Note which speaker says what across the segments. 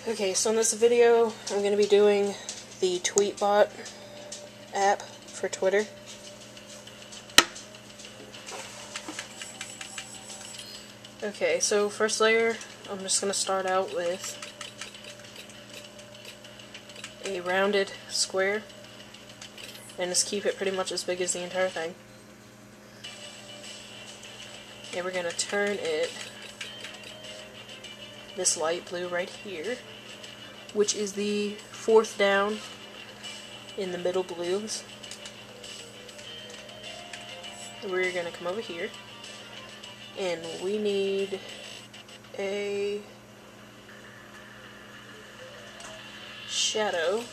Speaker 1: Okay, so in this video, I'm going to be doing the Tweetbot app for Twitter. Okay, so first layer, I'm just going to start out with a rounded square, and just keep it pretty much as big as the entire thing. And we're going to turn it this light blue right here, which is the fourth down in the middle blues. We're going to come over here, and we need a shadow.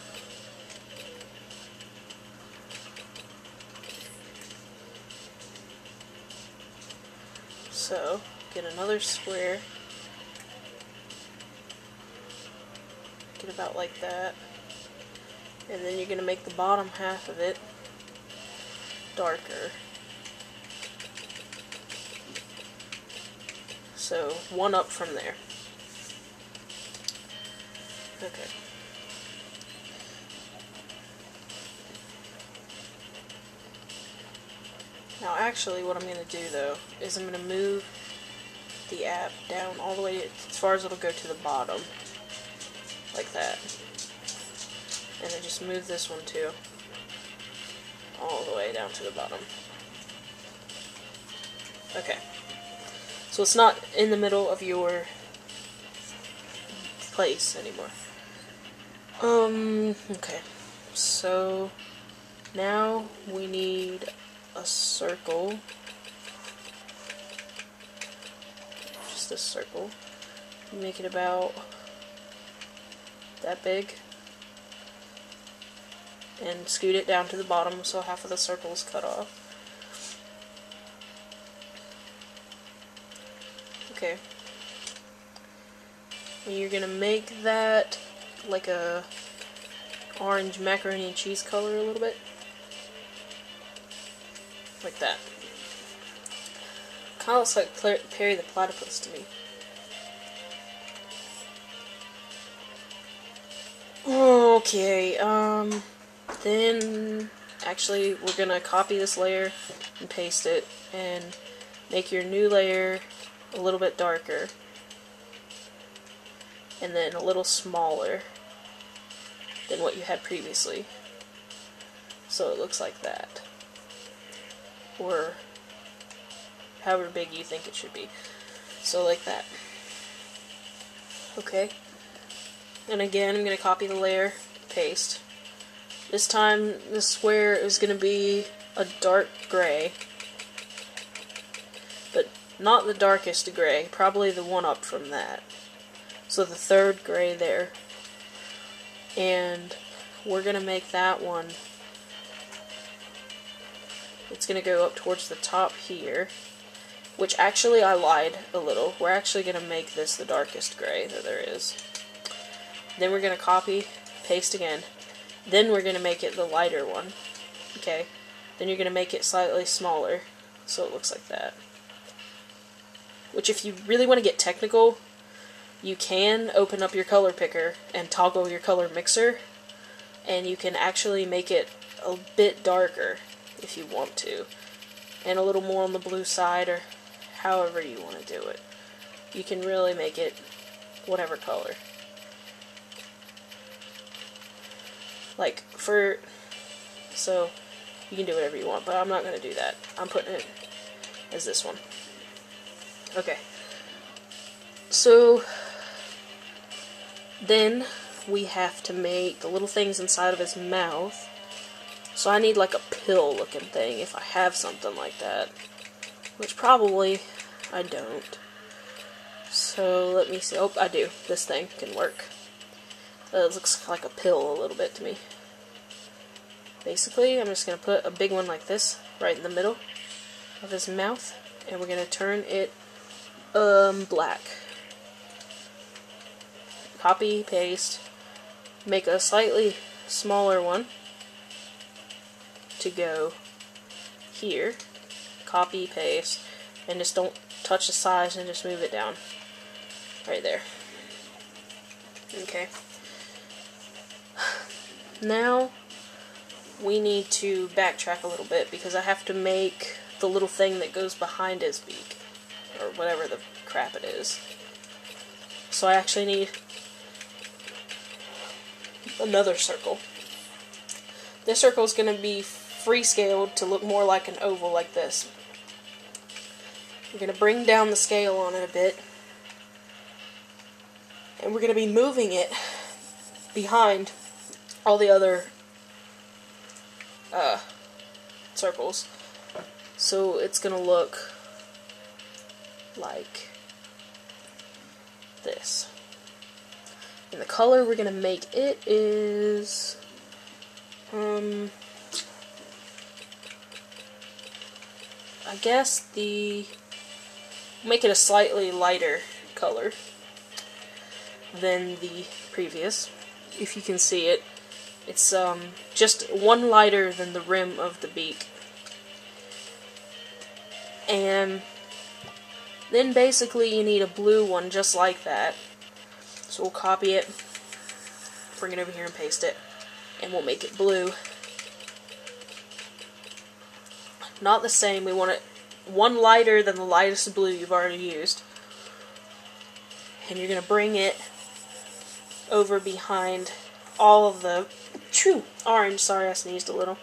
Speaker 1: So, get another square. Get about like that. And then you're going to make the bottom half of it darker. So, one up from there. Okay. Now actually what I'm going to do though is I'm going to move the app down all the way as far as it'll go to the bottom. Like that. And then just move this one too all the way down to the bottom. Okay. So it's not in the middle of your place anymore. Okay. So now we need a circle. Just a circle. Make it about that big. And scoot it down to the bottom so half of the circle is cut off. Okay. And you're gonna make that like a orange macaroni and cheese color a little bit. Like that. Kinda looks like Perry the Platypus to me. Okay, then actually we're gonna copy this layer and paste it and make your new layer a little bit darker and then a little smaller than what you had previously. So it looks like that. Or however big you think it should be. So like that. Okay. And again, I'm going to copy the layer, paste. This time, the square is going to be a dark gray. But not the darkest gray, probably the one up from that. So the third gray there. And we're going to make that one, it's going to go up towards the top here. Which actually I lied a little. We're actually going to make this the darkest gray that there is. Then we're going to copy, paste again. Then we're going to make it the lighter one. Okay. Then you're going to make it slightly smaller. So it looks like that. Which if you really want to get technical, you can open up your color picker and toggle your color mixer. And you can actually make it a bit darker if you want to. And a little more on the blue side or however you want to do it. You can really make it whatever color. Like, so, you can do whatever you want, but I'm not going to do that. I'm putting it as this one. Okay. So, then, we have to make the little things inside of his mouth. So I need like a pill looking thing, if I have something like that. Which probably, I don't. So, let me see. Oh, I do. This thing can work. It looks like a pill a little bit to me. Basically, I'm just going to put a big one like this right in the middle of his mouth, and we're going to turn it black. Copy, paste, make a slightly smaller one to go here, copy, paste, and just don't touch the size and just move it down right there. Okay. Now we need to backtrack a little bit because I have to make the little thing that goes behind his beak, or whatever the crap it is. So I actually need another circle. This circle is going to be free-scaled to look more like an oval like this. We're going to bring down the scale on it a bit, and we're going to be moving it behind all the other circles. So it's going to look like this. And the color we're going to make it is I guess make it a slightly lighter color than the previous. If you can see it, it's just one lighter than the rim of the beak. And then basically you need a blue one just like that. So we'll copy it, bring it over here and paste it, and we'll make it blue. Not the same, we want it one lighter than the lightest blue you've already used. And you're going to bring it over behind all of the orange, sorry I sneezed a little,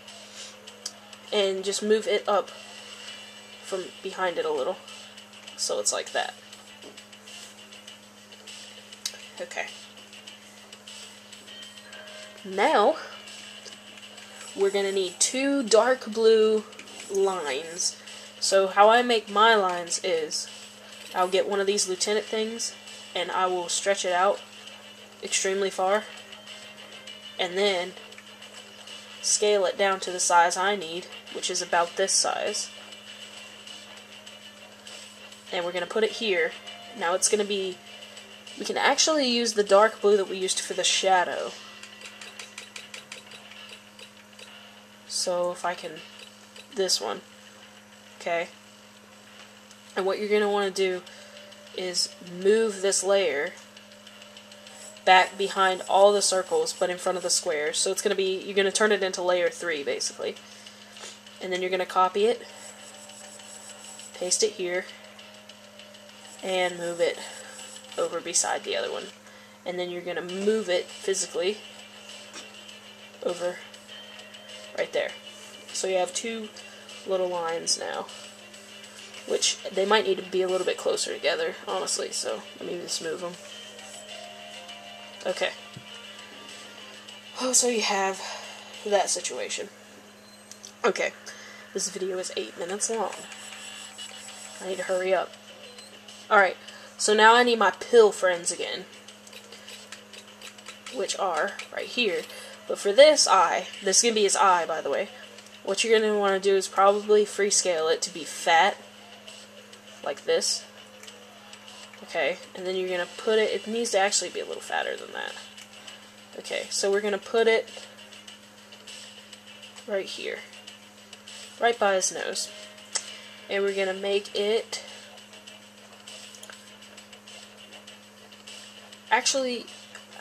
Speaker 1: and just move it up from behind it a little, so it's like that. Okay. Now, we're going to need 2 dark blue lines. So how I make my lines is, I'll get one of these lieutenant things, and I will stretch it out extremely far, and then scale it down to the size I need, which is about this size. And we're going to put it here. Now it's going to be, we can actually use the dark blue that we used for the shadow. So if I can, this one, okay. And what you're going to want to do is move this layer back behind all the circles, but in front of the squares. So it's going to be, you're going to turn it into layer 3, basically. And then you're going to copy it, paste it here, and move it over beside the other one. And then you're going to move it physically over right there. So you have 2 little lines now, which they might need to be a little bit closer together, honestly, so let me just move them. Okay. Oh, so you have that situation. Okay, this video is 8 minutes long. I need to hurry up. Alright, so now I need my pill friends again, which are right here. But for this eye, this is going to be his eye, by the way, what you're going to want to do is probably freescale it to be fat, like this. Okay, and then you're going to put it, it needs to actually be a little fatter than that. Okay, so we're going to put it right here, right by his nose. And we're going to make it, actually,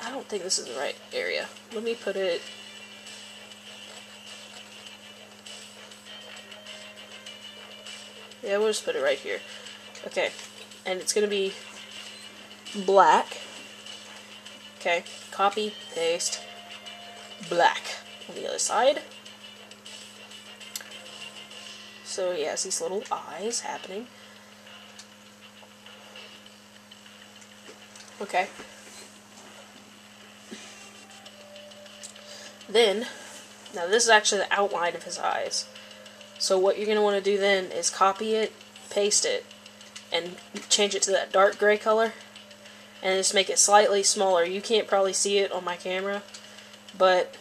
Speaker 1: I don't think this is the right area. Let me put it, yeah, we'll just put it right here. Okay, and it's going to be black. Okay, copy, paste, black on the other side. So he has these little eyes happening. Okay. Then, now this is actually the outline of his eyes. So what you're going to want to do then is copy it, paste it, and change it to that dark gray color, and just make it slightly smaller. You can't probably see it on my camera, but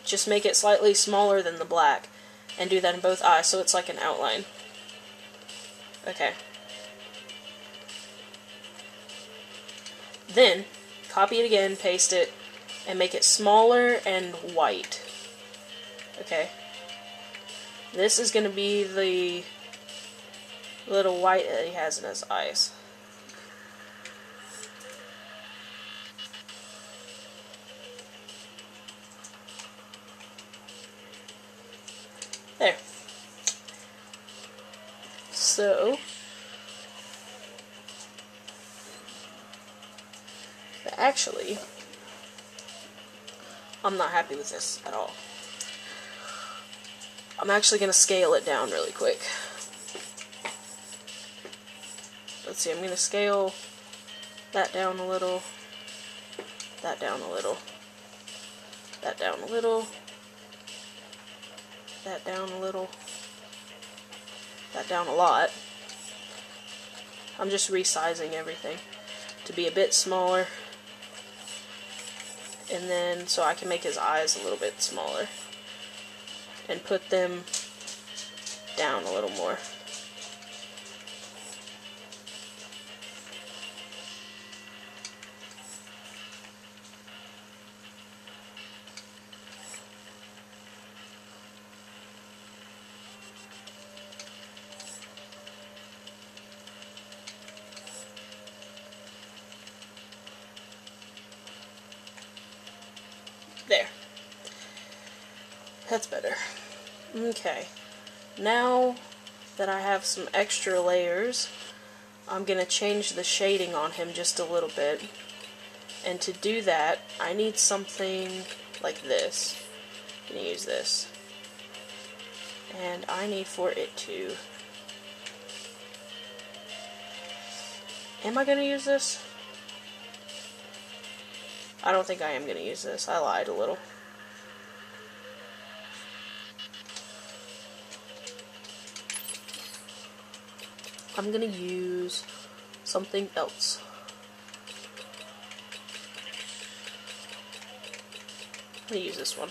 Speaker 1: just make it slightly smaller than the black, and do that in both eyes so it's like an outline. Okay. Then, copy it again, paste it, and make it smaller and white. Okay. This is going to be the little white that he has in his eyes. so. But actually, I'm not happy with this at all. I'm actually going to scale it down really quick. Let's see, I'm going to scale that down a little, that down a little, that down a little, that down a little, that down a lot. I'm just resizing everything to be a bit smaller, and then so I can make his eyes a little bit smaller and put them down a little more. There. That's better. Okay. Now that I have some extra layers, I'm going to change the shading on him just a little bit. And to do that, I need something like this. I'm going to use this. And I need for it to... Am I going to use this? I don't think I am going to use this. I lied a little. I'm going to use something else. I'm going to use this one.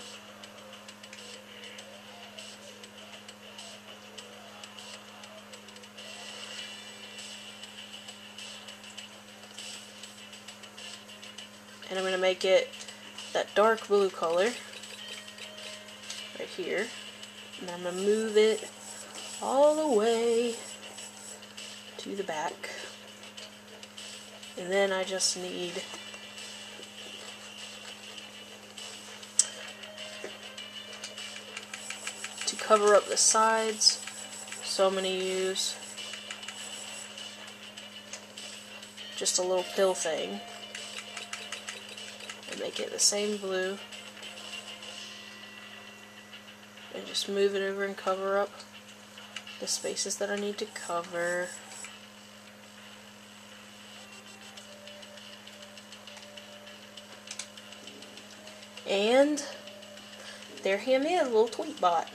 Speaker 1: And I'm going to make it that dark blue color right here. And I'm going to move it all the way to the back. And then I just need to cover up the sides. So I'm going to use just a little pill thing and make it the same blue, and just move it over and cover up the spaces that I need to cover. And there him is, little Tweetbot.